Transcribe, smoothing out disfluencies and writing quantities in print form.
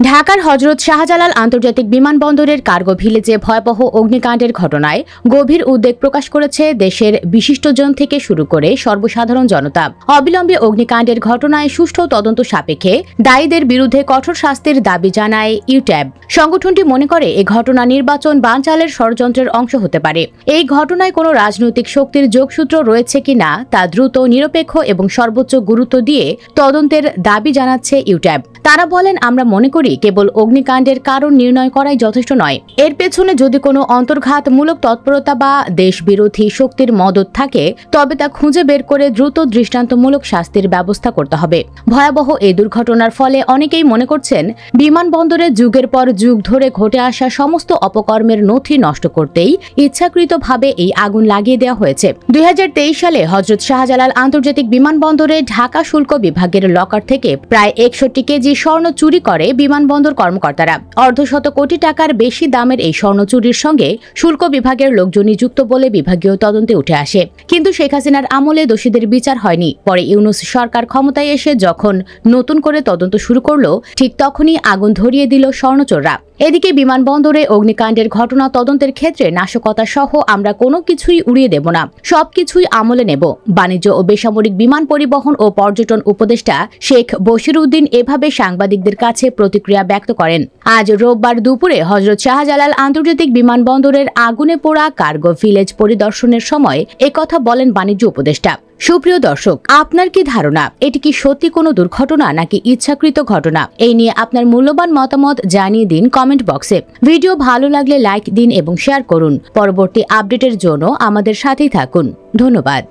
ঢাকার হযরত শাহজালাল আন্তর্জাতিক বিমানবন্দরের কার্গো ভিলেজে ভয়াবহ অগ্নিকাণ্ডের ঘটনায় গভীর উদ্বেগ প্রকাশ করেছে দেশের বিশিষ্টজন থেকে শুরু করে সর্বসাধারণ জনতা। অবিলম্বে অগ্নিকাণ্ডের ঘটনায় সুষ্ঠু তদন্ত সাপেক্ষে দায়ীদের বিরুদ্ধে কঠোর শাস্তির দাবি জানায় ইউট্যাব। সংগঠনটি মনে করে এই ঘটনা নির্বাচন বানচালের ষড়যন্ত্রের অংশ হতে পারে। এই ঘটনায় কোনো রাজনৈতিক শক্তির যোগসূত্র রয়েছে কিনা তা দ্রুত, নিরপেক্ষ এবং সর্বোচ্চ গুরুত্ব দিয়ে তদন্তের দাবি জানাচ্ছে ইউট্যাব। তারা বলেন, আমরা মনে করি কেবল অগ্নিকাণ্ডের কারণ নির্ণয় করাই যথেষ্ট নয়। এর পেছনে যদি কোনো অন্তর্ঘাতমূলক তৎপরতা বা দেশবিরোধী শক্তির মদত থাকে তবে তা খুঁজে বের করে দ্রুত দৃষ্টান্তমূলক শাস্তির ব্যবস্থা করতে হবে। ভয়াবহ এই দুর্ঘটনার ফলে অনেকেই মনে করছেন বিমানবন্দরে যুগের পর যুগ ধরে ঘটে আসা সমস্ত অপকর্মের নথি নষ্ট করতেই ইচ্ছাকৃতভাবে এই আগুন লাগিয়ে দেওয়া হয়েছে। 2023 সালে হযরত শাহজালাল আন্তর্জাতিক বিমানবন্দরে ঢাকা শুল্ক বিভাগের লকার থেকে প্রায় 61 কেজি স্বর্ণ চুরি করে বিমানবন্দর কর্মকর্তারা। অর্ধশত কোটি টাকার বেশি দামের এই স্বর্ণ চুরির সঙ্গে শুল্ক বিভাগের লোকজনই যুক্ত বলে বিভাগীয় তদন্তে উঠে আসে। কিন্তু শেখ হাসিনার আমলে দোষীদের বিচার হয়নি। পরে ইউনূস সরকার ক্ষমতায় এসে যখন নতুন করে তদন্ত শুরু করলো, ঠিক তখনই আগুন ধরিয়ে দিল স্বর্ণচোররা। এদিকে বিমানবন্দরে অগ্নিকাণ্ডের ঘটনা তদন্তের ক্ষেত্রে নাশকতা সহ আমরা কোনো কিছুই উড়িয়ে দেব না, সবকিছুই আমলে নেব। বাণিজ্য ও বেসামরিক বিমান পরিবহন ও পর্যটন উপদেষ্টা শেখ বশিরউদ্দিন এভাবে সাংবাদিকদের কাছে প্রতিক্রিয়া ব্যক্ত করেন। আজ রোববার দুপুরে হযরত শাহজালাল আন্তর্জাতিক বিমানবন্দরের আগুনে পোড়া কার্গো ভিলেজ পরিদর্শনের সময় একথা বলেন বাণিজ্য উপদেষ্টা। সুপ্রিয় দর্শক, আপনার কি ধারণা এটি কি সত্যি কোনো দুর্ঘটনা নাকি ইচ্ছাকৃত ঘটনা? এই নিয়ে আপনার মূল্যবান মতামত জানিয়ে দিন কমেন্ট বক্সে। ভিডিও ভালো লাগলে লাইক দিন এবং শেয়ার করুন। পরবর্তী আপডেটের জন্য আমাদের সাথেই থাকুন। ধন্যবাদ।